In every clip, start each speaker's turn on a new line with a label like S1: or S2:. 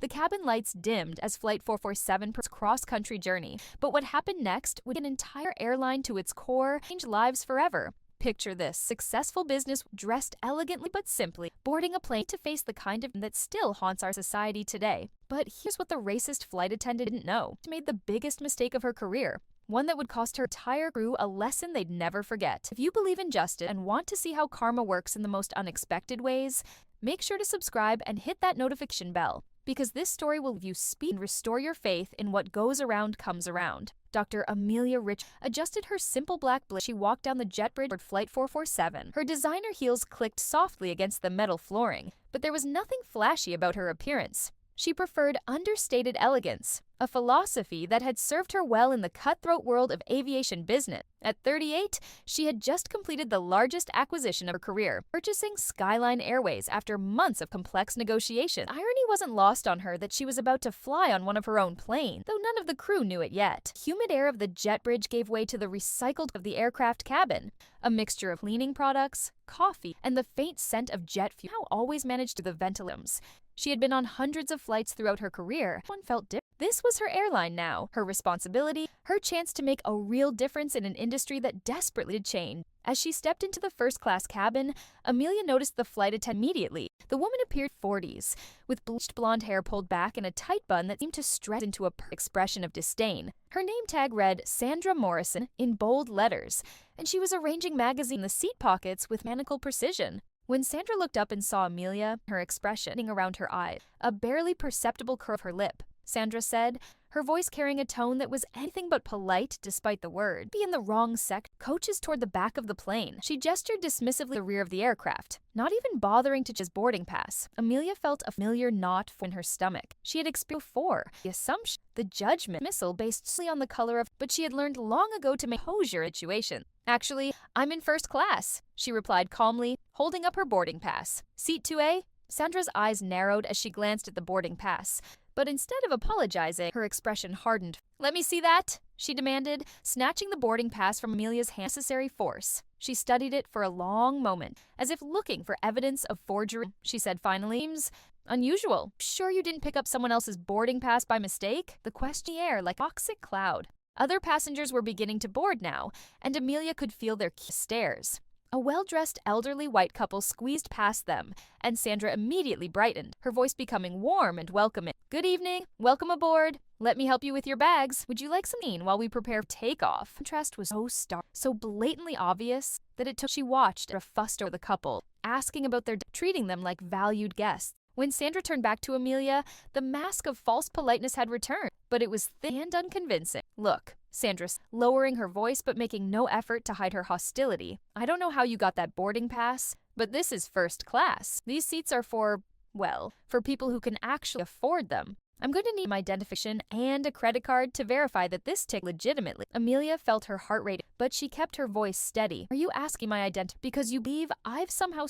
S1: The cabin lights dimmed as Flight 447 cross-country journey. But what happened next would an entire airline to its core, change lives forever. Picture this: successful business, dressed elegantly but simply, boarding a plane to face the kind of that still haunts our society today. But here's what the racist flight attendant didn't know. She made the biggest mistake of her career. One that would cost her entire crew a lesson they'd never forget. If you believe in justice and want to see how karma works in the most unexpected ways, make sure to subscribe and hit that notification bell, because this story will give you speed and restore your faith in what goes around comes around. Dr. Amelia Richardson adjusted her simple black blade. She walked down the jet bridge aboard Flight 447. Her designer heels clicked softly against the metal flooring, but there was nothing flashy about her appearance. She preferred understated elegance, a philosophy that had served her well in the cutthroat world of aviation business. At 38, she had just completed the largest acquisition of her career, purchasing Skyline Airways after months of complex negotiation. Irony wasn't lost on her that she was about to fly on one of her own planes, though none of the crew knew it yet. The humid air of the jet bridge gave way to the recycled of the aircraft cabin, a mixture of cleaning products, coffee, and the faint scent of jet fuel. How always managed to the ventilators. She had been on hundreds of flights throughout her career. One felt different. This was her airline now, her responsibility, her chance to make a real difference in an industry that desperately needed change. As she stepped into the first-class cabin, Amelia noticed the flight attendant immediately. The woman appeared 40s, with bleached blonde hair pulled back and a tight bun that seemed to stretch into a expression of disdain. Her name tag read Sandra Morrison in bold letters, and she was arranging magazines in the seat pockets with mechanical precision. When Sandra looked up and saw Amelia, her expression around her eyes, a barely perceptible curve of her lip, Sandra said, her voice carrying a tone that was anything but polite despite the word. Be in the wrong sect. Coaches toward the back of the plane. She gestured dismissively the rear of the aircraft, not even bothering to check his boarding pass. Amelia felt a familiar knot in her stomach. She had experienced before. The assumption, the judgment, missile based solely on the color of, but she had learned long ago to make hosier situation. Actually, I'm in first class, she replied calmly, holding up her boarding pass. Seat 2A? Sandra's eyes narrowed as she glanced at the boarding pass. But instead of apologizing, her expression hardened. Let me see that, she demanded, snatching the boarding pass from Amelia's hand. Necessary force. She studied it for a long moment, as if looking for evidence of forgery. She said finally, seems unusual. Sure you didn't pick up someone else's boarding pass by mistake? The question in the air like a toxic cloud. Other passengers were beginning to board now, and Amelia could feel their stares. A well-dressed elderly white couple squeezed past them, and Sandra immediately brightened, her voice becoming warm and welcoming. Good evening, welcome aboard. Let me help you with your bags. Would you like some tea while we prepare for takeoff? The contrast was so stark, so blatantly obvious, that it took. She watched a fussed over the couple, asking about their treating them like valued guests. When Sandra turned back to Amelia, the mask of false politeness had returned, but it was thin and unconvincing. Look, Sandra, lowering her voice but making no effort to hide her hostility. I don't know how you got that boarding pass, but this is first class. These seats are for, well, for people who can actually afford them. I'm going to need my identification and a credit card to verify that this ticket legitimately. Amelia felt her heart rate, but she kept her voice steady. Are you asking my identity because you believe I've somehow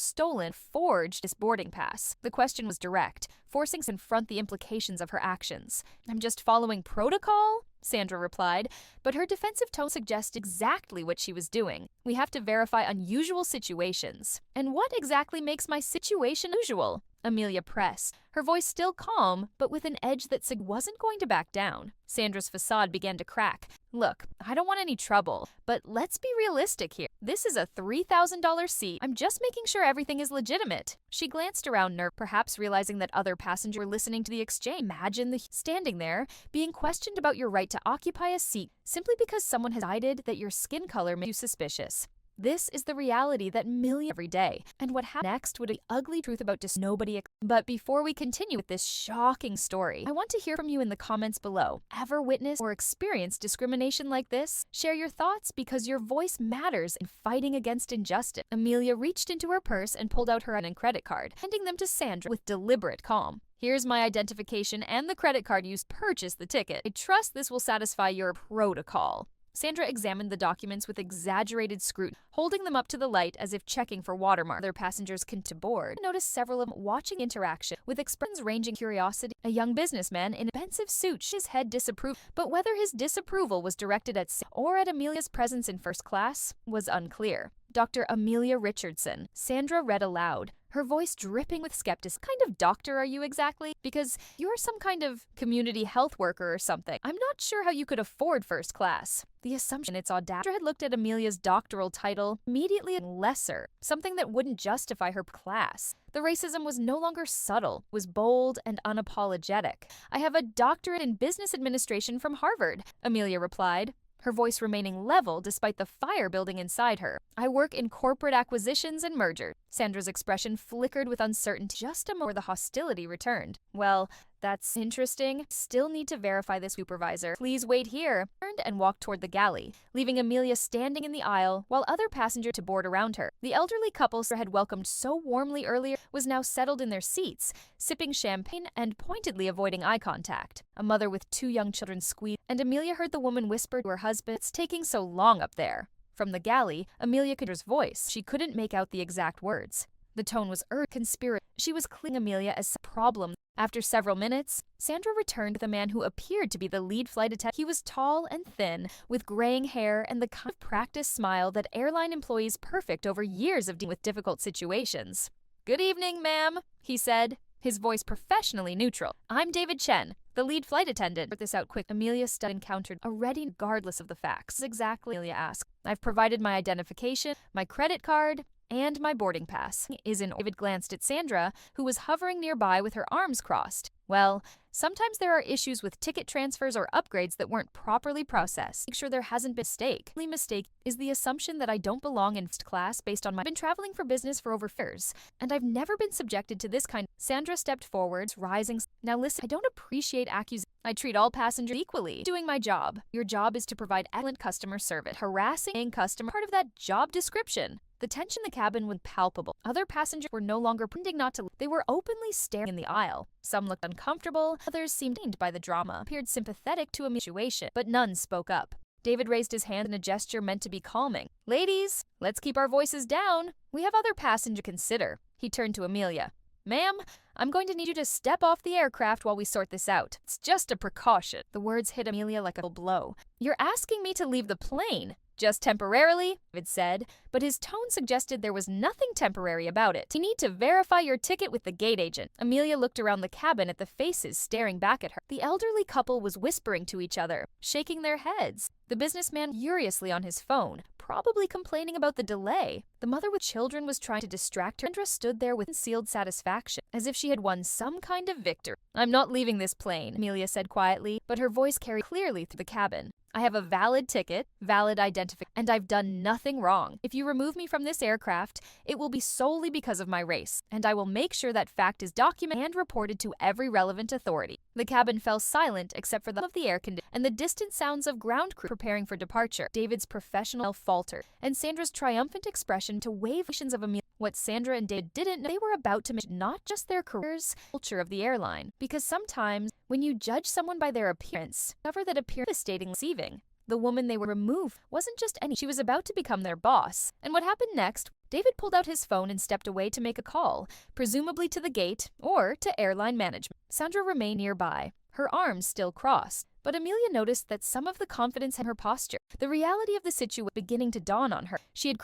S1: forged this boarding pass? The question was direct, forcing to confront the implications of her actions. I'm just following protocol, Sandra replied, but her defensive tone suggested exactly what she was doing. We have to verify unusual situations. And what exactly makes my situation unusual? Amelia pressed, her voice still calm, but with an edge that wasn't going to back down. Sandra's facade began to crack. Look, I don't want any trouble, but let's be realistic here. This is a $3,000 seat. I'm just making sure everything is legitimate. She glanced around, perhaps realizing that other passengers were listening to the exchange. Imagine standing there, being questioned about your right to occupy a seat simply because someone has decided that your skin color makes you suspicious. This is the reality that millions every day, and what happened next would be ugly truth about just nobody. But before we continue with this shocking story, I want to hear from you in the comments below. Ever witnessed or experienced discrimination like this? Share your thoughts because your voice matters in fighting against injustice. Amelia reached into her purse and pulled out her and credit card, handing them to Sandra with deliberate calm. Here's my identification and the credit card used to purchase the ticket. I trust this will satisfy your protocol. Sandra examined the documents with exaggerated scrutiny, holding them up to the light as if checking for watermarks. Other passengers to board noticed several of them watching interaction with expressions ranging curiosity. A young businessman in an expensive suit shook his head disapproved, but whether his disapproval was directed at Sandra or at Amelia's presence in first class was unclear. Dr. Amelia Richardson, Sandra read aloud, her voice dripping with skepticism. What kind of doctor are you exactly? Because you're some kind of community health worker or something. I'm not sure how you could afford first class. The assumption its audacity had looked at Amelia's doctoral title immediately lesser, something that wouldn't justify her class. The racism was no longer subtle, it was bold and unapologetic. I have a doctorate in business administration from Harvard, Amelia replied, her voice remaining level despite the fire building inside her. I work in corporate acquisitions and mergers. Sandra's expression flickered with uncertainty just a moment before the hostility returned. Well, that's interesting. Still need to verify this, supervisor. Please wait here. Turned and walked toward the galley, leaving Amelia standing in the aisle while other passengers to board around her. The elderly couple Sarah had welcomed so warmly earlier was now settled in their seats, sipping champagne and pointedly avoiding eye contact. A mother with 2 young children squeezed, and Amelia heard the woman whisper to her husband, "It's taking so long up there." From the galley, Amelia could hear his voice. She couldn't make out the exact words. The tone was conspiracy. She was clinging Amelia as a problem. After several minutes, Sandra returned with a man who appeared to be the lead flight attendant. He was tall and thin, with graying hair and the kind of practiced smile that airline employees perfect over years of dealing with difficult situations. "Good evening, ma'am," he said, his voice professionally neutral. "I'm David Chen, the lead flight attendant." Put this out quick. Amelia encountered already regardless of the facts. Exactly, Amelia asked. "I've provided my identification, my credit card, and my boarding pass." David glanced at Sandra, who was hovering nearby with her arms crossed. "Well, sometimes there are issues with ticket transfers or upgrades that weren't properly processed. Make sure there hasn't been a mistake. The mistake is the assumption that I don't belong in first class based on I've been traveling for business for over 4 years, and I've never been subjected to this kind." Sandra stepped forward, rising. "Now listen, I don't appreciate accusations. I treat all passengers equally. Doing my job. Your job is to provide excellent customer service. Harassing a customer part of that job description." The tension in the cabin was palpable. Other passengers were no longer pretending not to. They were openly staring in the aisle. Some looked uncomfortable, others seemed pained by the drama, appeared sympathetic to a situation, but none spoke up. David raised his hand in a gesture meant to be calming. "Ladies, let's keep our voices down. We have other passengers to consider." He turned to Amelia. "Ma'am, I'm going to need you to step off the aircraft while we sort this out. It's just a precaution." The words hit Amelia like a blow. "You're asking me to leave the plane?" "Just temporarily," David said, but his tone suggested there was nothing temporary about it. "You need to verify your ticket with the gate agent." Amelia looked around the cabin at the faces staring back at her. The elderly couple was whispering to each other, shaking their heads. The businessman furiously on his phone, probably complaining about the delay. The mother with children was trying to distract her. Sandra stood there with concealed satisfaction, as if she had won some kind of victory. "I'm not leaving this plane," Amelia said quietly, but her voice carried clearly through the cabin. "I have a valid ticket, valid identification, and I've done nothing wrong. If you remove me from this aircraft, it will be solely because of my race, and I will make sure that fact is documented and reported to every relevant authority." The cabin fell silent except for the hum of the air conditioner and the distant sounds of ground crew preparing for departure. David's professional faltered, and Sandra's triumphant expression to waves of Amelia. What Sandra and David didn't know, they were about to mention not just their careers, culture of the airline. Because sometimes, when you judge someone by their appearance, discover that appearance is devastating deceiving. The woman they were removed wasn't just any, she was about to become their boss. And what happened next? David pulled out his phone and stepped away to make a call, presumably to the gate or to airline management. Sandra remained nearby, her arms still crossed. But Amelia noticed that some of the confidence in her posture, the reality of the situation was beginning to dawn on her. She had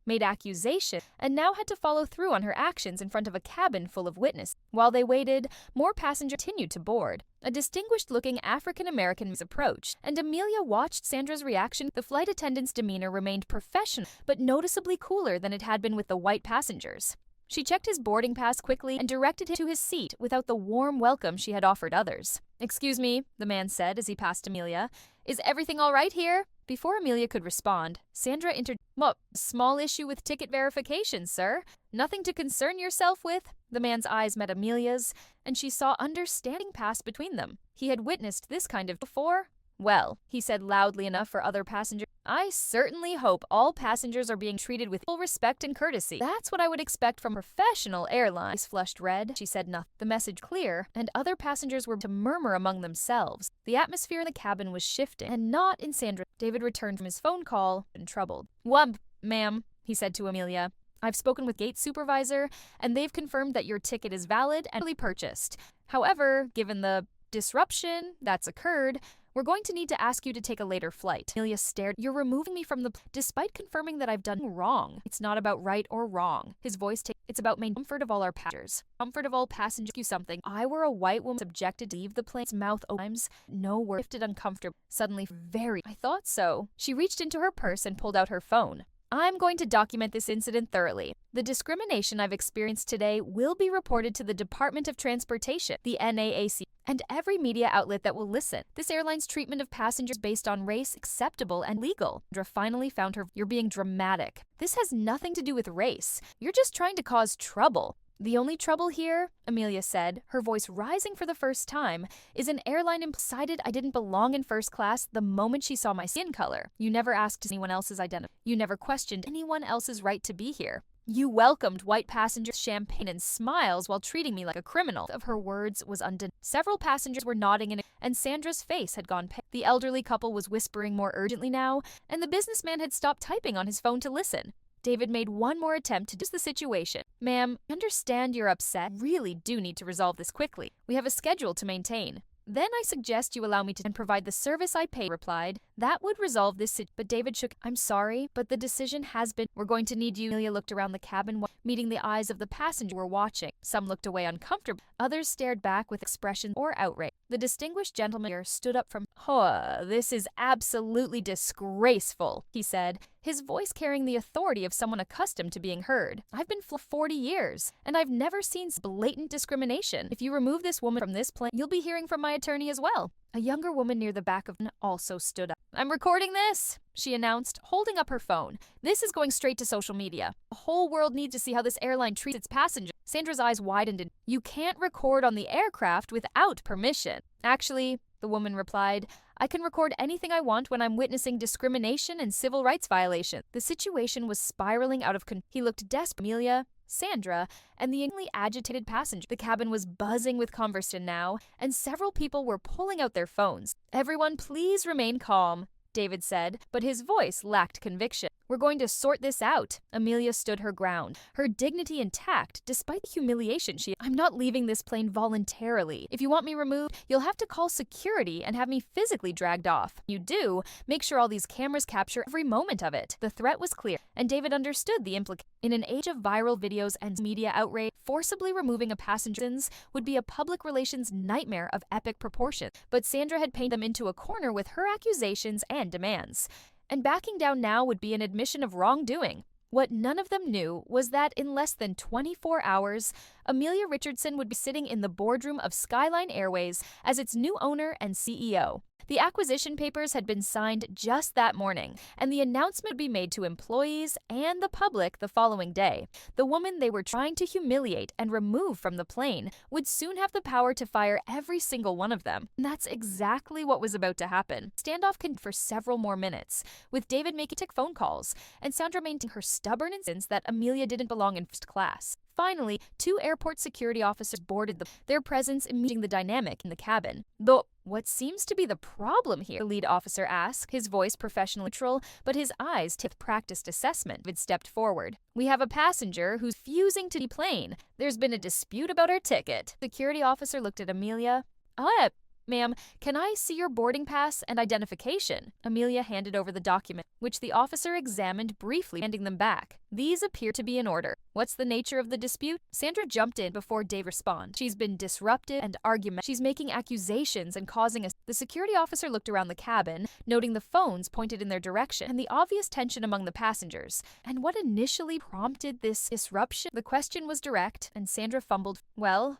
S1: made accusation, and now had to follow through on her actions in front of a cabin full of witnesses. While they waited, more passengers continued to board. A distinguished-looking African-American was approached, and Amelia watched Sandra's reaction. The flight attendant's demeanor remained professional, but noticeably cooler than it had been with the white passengers. She checked his boarding pass quickly and directed him to his seat without the warm welcome she had offered others. "Excuse me," the man said as he passed Amelia. "Is everything all right here?" Before Amelia could respond, Sandra small issue with ticket verification, sir. Nothing to concern yourself with." The man's eyes met Amelia's, and she saw understanding pass between them. He had witnessed this kind of before. "Well," he said loudly enough for other passengers, "I certainly hope all passengers are being treated with full respect and courtesy. That's what I would expect from professional airlines." Flushed red, she said nothing. The message clear, and other passengers were to murmur among themselves. The atmosphere in the cabin was shifting, and not in Sandra. David returned from his phone call and troubled. Ma'am," he said to Amelia. "I've spoken with gate supervisor, and they've confirmed that your ticket is valid and fully purchased. However, given the disruption that's occurred, we're going to need to ask you to take a later flight." Amelia stared. "You're removing me from the despite confirming that I've done wrong. It's not about right or wrong." His voice It's about maintaining comfort of all our passengers. Comfort of all passengers. You something. I were a white woman subjected to leave the plane's mouth open. No word. Shifted uncomfortable. Suddenly very. I thought so. She reached into her purse and pulled out her phone. I'm going to document this incident thoroughly. The discrimination I've experienced today will be reported to the Department of Transportation, the NAAC, and every media outlet that will listen. This airline's treatment of passengers based on race acceptable and legal. Sandra finally found her. You're being dramatic. This has nothing to do with race. You're just trying to cause trouble. The only trouble here, Amelia said, her voice rising for the first time, is an airline decided I didn't belong in first class the moment she saw my skin color. You never asked anyone else's identity. You never questioned anyone else's right to be here. You welcomed white passengers, champagne, and smiles while treating me like a criminal. Of her words was undeniable. Several passengers were nodding and Sandra's face had gone pale. The elderly couple was whispering more urgently now, and the businessman had stopped typing on his phone to listen. David made one more attempt to discuss the situation. Ma'am, I understand you're upset. Really do need to resolve this quickly. We have a schedule to maintain. Then I suggest you allow me to provide the service I pay, replied. That would resolve this situation. But David shook. I'm sorry, but the decision has been. We're going to need you. Amelia looked around the cabin, meeting the eyes of the passengers who were watching. Some looked away uncomfortably. Others stared back with expression or outrage. The distinguished gentleman here stood up from, this is absolutely disgraceful, he said, his voice carrying the authority of someone accustomed to being heard. I've been for 40 years, and I've never seen blatant discrimination. If you remove this woman from this plane, you'll be hearing from my attorney as well. A younger woman near the back of also stood up. I'm recording this, she announced, holding up her phone. This is going straight to social media. The whole world needs to see how this airline treats its passengers. Sandra's eyes widened. You can't record on the aircraft without permission. Actually, the woman replied, I can record anything I want when I'm witnessing discrimination and civil rights violation. The situation was spiraling out of control. He looked desperate. Amelia, Sandra, and the angrily agitated passenger. The cabin was buzzing with conversation now, and several people were pulling out their phones. Everyone, please remain calm, David said, but his voice lacked conviction. We're going to sort this out. Amelia stood her ground, her dignity intact despite the humiliation I'm not leaving this plane voluntarily. If you want me removed, you'll have to call security and have me physically dragged off. You do, make sure all these cameras capture every moment of it. The threat was clear, and David understood the implication. In an age of viral videos and media outrage, forcibly removing a passenger would be a public relations nightmare of epic proportions. But Sandra had painted them into a corner with her accusations and demands. And backing down now would be an admission of wrongdoing. What none of them knew was that in less than 24 hours, Amelia Richardson would be sitting in the boardroom of Skyline Airways as its new owner and CEO. The acquisition papers had been signed just that morning, and the announcement would be made to employees and the public the following day. The woman they were trying to humiliate and remove from the plane would soon have the power to fire every single one of them. And that's exactly what was about to happen. Standoff continued for several more minutes, with David making phone calls, and Sandra maintaining her stubborn insistence that Amelia didn't belong in first class. Finally, 2 airport security officers boarded their presence imaging the dynamic in the cabin. Though, what seems to be the problem here? The lead officer asked, his voice professionally neutral, but his eyes tipped practiced assessment. David stepped forward. We have a passenger who's refusing to deplane. There's been a dispute about her ticket. The security officer looked at Amelia. Ma'am, can I see your boarding pass and identification? Amelia handed over the document, which the officer examined briefly, handing them back. These appear to be in order. What's the nature of the dispute? Sandra jumped in before Dave responded. She's been disruptive and argumentative. She's making accusations and causing a... The security officer looked around the cabin, noting the phones pointed in their direction and the obvious tension among the passengers. And what initially prompted this disruption? The question was direct, and Sandra fumbled. Well,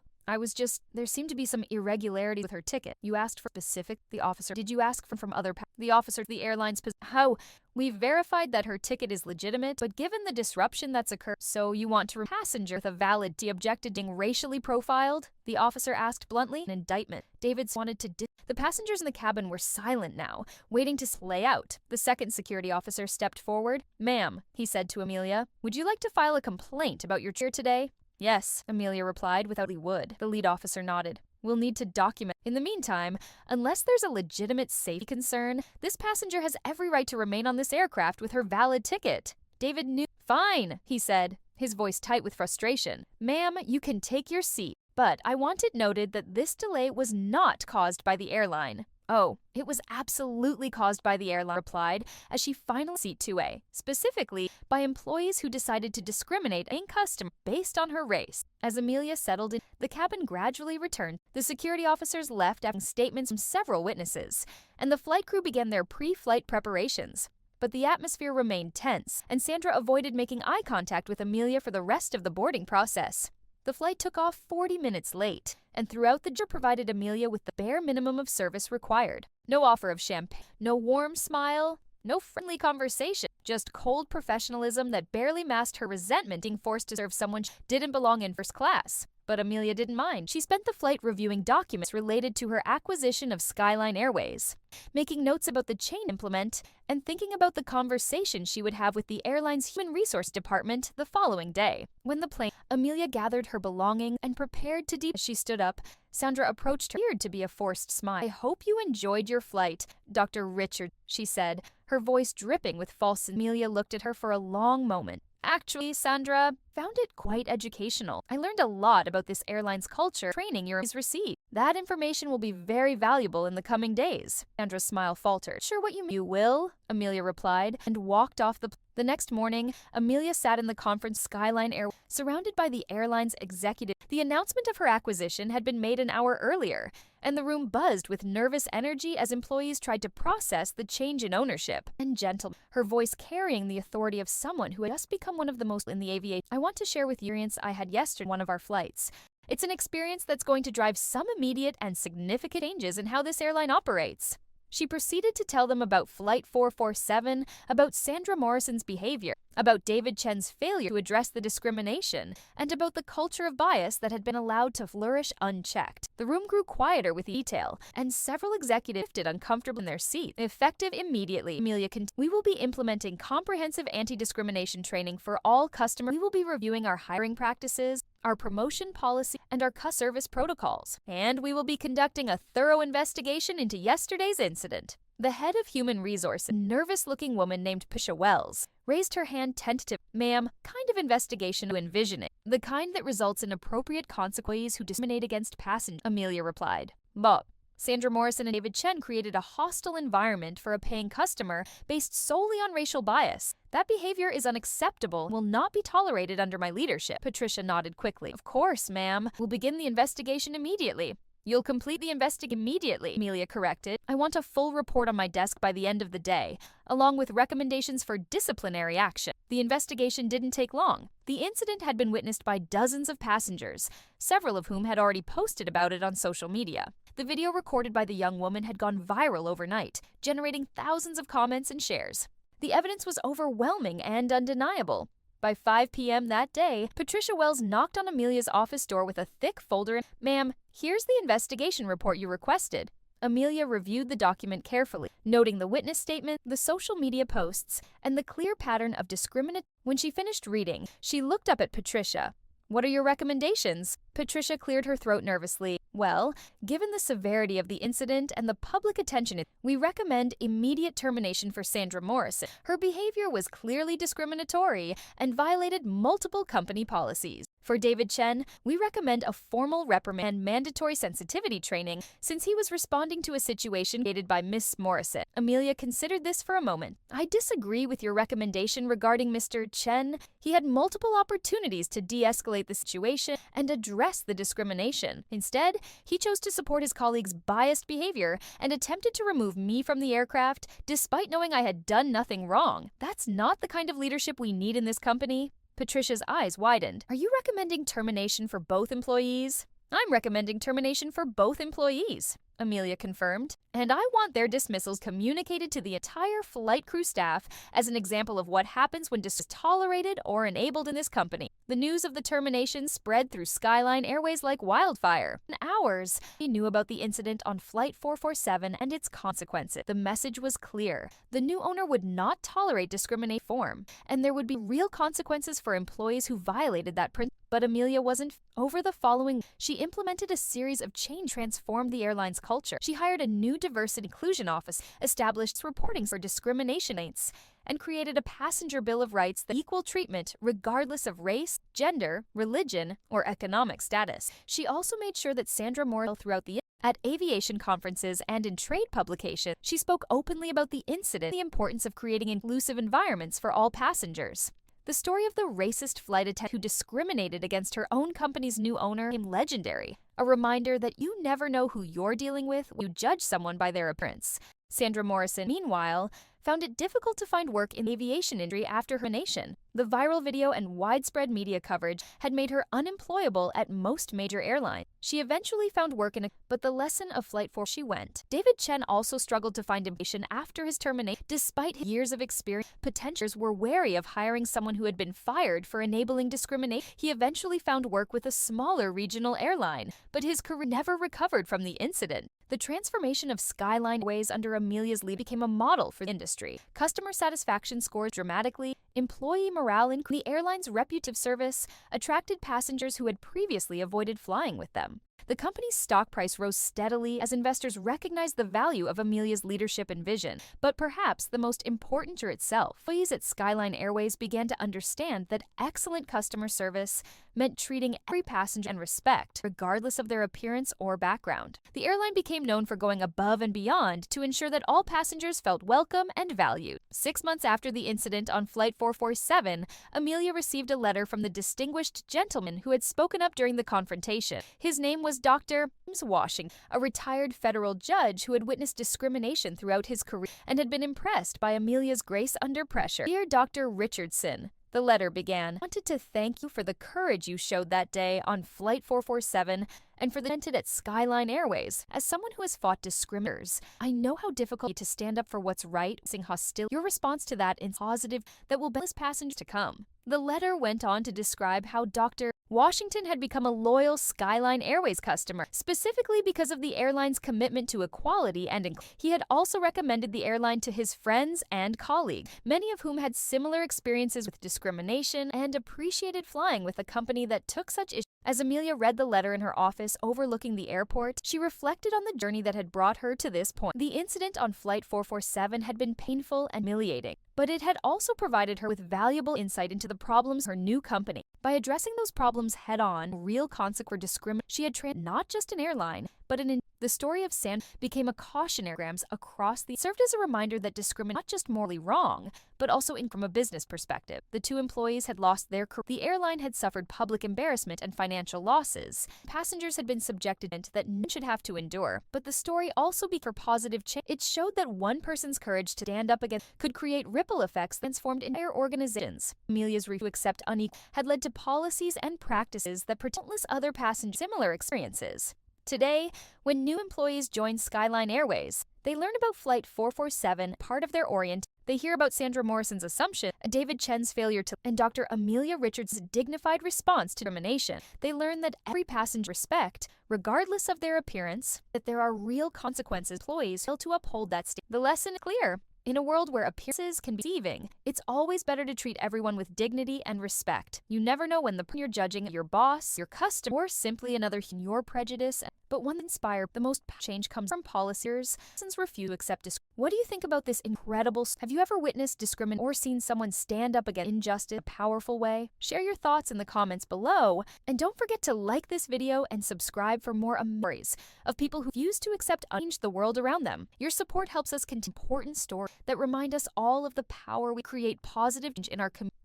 S1: there seemed to be some irregularity with her ticket. You asked for specific, the officer. Did you ask from other, the officer, the airline's, how? We've verified that her ticket is legitimate, but given the disruption that's occurred, so you want to passenger with a valid, he objected to being racially profiled? The officer asked bluntly. An indictment. David wanted to The passengers in the cabin were silent now, waiting to play out. The second security officer stepped forward. Ma'am, he said to Amelia, would you like to file a complaint about your chair today? Yes, Amelia replied without a would. The lead officer nodded. We'll need to document. In the meantime, unless there's a legitimate safety concern, this passenger has every right to remain on this aircraft with her valid ticket. David knew. Fine, he said, his voice tight with frustration. Ma'am, you can take your seat, but I want it noted that this delay was not caused by the airline. Oh, it was absolutely caused by the airline, replied, as she finally seat 2A, specifically by employees who decided to discriminate in customer based on her race. As Amelia settled in, the cabin gradually returned. The security officers left after statements from several witnesses, and the flight crew began their pre-flight preparations. But the atmosphere remained tense, and Sandra avoided making eye contact with Amelia for the rest of the boarding process. The flight took off 40 minutes late, and throughout the journey provided Amelia with the bare minimum of service required. No offer of champagne, no warm smile, no friendly conversation, just cold professionalism that barely masked her resentment being forced to serve someone she didn't belong in first class. But Amelia didn't mind. She spent the flight reviewing documents related to her acquisition of Skyline Airways, making notes about the change implement, and thinking about the conversation she would have with the airline's human resource department the following day. When the plane, Amelia gathered her belongings and prepared to depart. As she stood up, Sandra approached her, appeared to be a forced smile. "I hope you enjoyed your flight, Dr. Richard," she said, her voice dripping with false. Amelia looked at her for a long moment. "Actually, Sandra, found it quite educational. I learned a lot about this airline's culture, training you received. That information will be very valuable in the coming days." Sandra's smile faltered. "Sure what you mean." "You will," Amelia replied, and walked off the next morning, Amelia sat in the conference Skyline Air, surrounded by the airline's executive. The announcement of her acquisition had been made an hour earlier, and the room buzzed with nervous energy as employees tried to process the change in ownership. And gentle, her voice carrying the authority of someone who had just become one of the most in the aviation. "I want to share with you an experience I had yesterday on one of our flights. It's an experience that's going to drive some immediate and significant changes in how this airline operates." She proceeded to tell them about Flight 447, about Sandra Morrison's behavior, about David Chen's failure to address the discrimination, and about the culture of bias that had been allowed to flourish unchecked. The room grew quieter with detail, and several executives shifted uncomfortably in their seats. "Effective immediately," Amelia continued. "We will be implementing comprehensive anti-discrimination training for all customers. We will be reviewing our hiring practices, our promotion policy, and our customer service protocols. And we will be conducting a thorough investigation into yesterday's incident." The head of human resources, a nervous-looking woman named Patricia Wells, raised her hand tentatively. "Ma'am, kind of investigation you envisioning? The kind that results in appropriate consequences who discriminate against passengers," Amelia replied. "But Sandra Morrison and David Chen created a hostile environment for a paying customer based solely on racial bias. That behavior is unacceptable and will not be tolerated under my leadership." Patricia nodded quickly. "Of course, ma'am. We'll begin the investigation immediately." "You'll complete the investigation immediately," Amelia corrected. "I want a full report on my desk by the end of the day, along with recommendations for disciplinary action." The investigation didn't take long. The incident had been witnessed by dozens of passengers, several of whom had already posted about it on social media. The video recorded by the young woman had gone viral overnight, generating thousands of comments and shares. The evidence was overwhelming and undeniable. By 5 p.m. that day, Patricia Wells knocked on Amelia's office door with a thick folder and, "Ma'am, here's the investigation report you requested." Amelia reviewed the document carefully, noting the witness statement, the social media posts, and the clear pattern of discrimination. When she finished reading, she looked up at Patricia. "What are your recommendations?" Patricia cleared her throat nervously. "Well, given the severity of the incident and the public attention, we recommend immediate termination for Sandra Morrison. Her behavior was clearly discriminatory and violated multiple company policies. For David Chen, we recommend a formal reprimand and mandatory sensitivity training since he was responding to a situation created by Miss Morrison." Amelia considered this for a moment. "I disagree with your recommendation regarding Mr. Chen. He had multiple opportunities to de-escalate the situation and address the discrimination. Instead, he chose to support his colleague's biased behavior and attempted to remove me from the aircraft despite knowing I had done nothing wrong. That's not the kind of leadership we need in this company." Patricia's eyes widened. "Are you recommending termination for both employees?" "I'm recommending termination for both employees," Amelia confirmed, "and I want their dismissals communicated to the entire flight crew staff as an example of what happens when discrimination is tolerated or enabled in this company." The news of the termination spread through Skyline Airways like wildfire. In hours, he knew about the incident on Flight 447 and its consequences. The message was clear. The new owner would not tolerate discrimination form, and there would be real consequences for employees who violated that principle. But Amelia wasn't. Over the following, she implemented a series of change transformed the airline's culture. She hired a new diversity inclusion office, established reporting for discrimination rates, and created a passenger bill of rights that equal treatment regardless of race, gender, religion, or economic status. She also made sure that Sandra Morrison throughout the At aviation conferences and in trade publications, she spoke openly about the incident and the importance of creating inclusive environments for all passengers. The story of the racist flight attendant who discriminated against her own company's new owner became legendary, a reminder that you never know who you're dealing with when you judge someone by their appearance. Sandra Morrison, meanwhile, found it difficult to find work in the aviation industry after her termination. The viral video and widespread media coverage had made her unemployable at most major airlines. She eventually found work but the lesson of Flight 4 she went. David Chen also struggled to find employment after his termination. Despite his years of experience, potentials were wary of hiring someone who had been fired for enabling discrimination. He eventually found work with a smaller regional airline, but his career never recovered from the incident. The transformation of Skyline Airways under Amelia's lead became a model for the industry. Customer satisfaction scores dramatically, employee morale increased, the airline's reputed service attracted passengers who had previously avoided flying with them. The company's stock price rose steadily as investors recognized the value of Amelia's leadership and vision. But perhaps the most important to itself, employees at Skyline Airways began to understand that excellent customer service meant treating every passenger with respect, regardless of their appearance or background. The airline became known for going above and beyond to ensure that all passengers felt welcome and valued. 6 months after the incident on Flight 447, Amelia received a letter from the distinguished gentleman who had spoken up during the confrontation. His name was Dr. James Washington, a retired federal judge who had witnessed discrimination throughout his career and had been impressed by Amelia's grace under pressure. Dear Dr. Richardson, the letter began, I wanted to thank you for the courage you showed that day on Flight 447 and for the incident at Skyline Airways. As someone who has fought discriminators, I know how difficult it is to stand up for what's right, facing hostility. Your response to that is positive that will benefit passengers to come. The letter went on to describe how Dr. Washington had become a loyal Skyline Airways customer, specifically because of the airline's commitment to equality and inclusion. He had also recommended the airline to his friends and colleagues, many of whom had similar experiences with discrimination and appreciated flying with a company that took such issues. As Amelia read the letter in her office overlooking the airport, she reflected on the journey that had brought her to this point. The incident on Flight 447 had been painful and humiliating, but it had also provided her with valuable insight into the problems of her new company. By addressing those problems head-on, real consequences for discrimination, she had trained not just an airline, but the story of Sandra became a cautionary across the served as a reminder that discrimination not just morally wrong, but also from a business perspective. The two employees had lost their career. The airline had suffered public embarrassment and financial losses. Passengers had been subjected to that none should have to endure. But the story also became for positive change. It showed that one person's courage to stand up against could create ripple effects that transformed entire organizations. Amelia's refusal to accept unequal had led to policies and practices that protect countless other passengers similar experiences. Today, when new employees join Skyline Airways, they learn about Flight 447, part of their orient. They hear about Sandra Morrison's assumption, David Chen's failure to, and Dr. Amelia Richardson's dignified response to discrimination. They learn that every passenger respect, regardless of their appearance, that there are real consequences. Employees fail to uphold that standard. The lesson is clear. In a world where appearances can be deceiving, it's always better to treat everyone with dignity and respect. You never know when you're judging your boss, your customer, or simply another human. Your prejudice, but one that inspires the most change comes from policymakers since refuse to accept discrimination. What do you think about this incredible? Have you ever witnessed discrimination or seen someone stand up against injustice in a powerful way? Share your thoughts in the comments below, and don't forget to like this video and subscribe for more stories of people who refuse to accept change the world around them. Your support helps us continue important stories that remind us all of the power we create positive change in our community.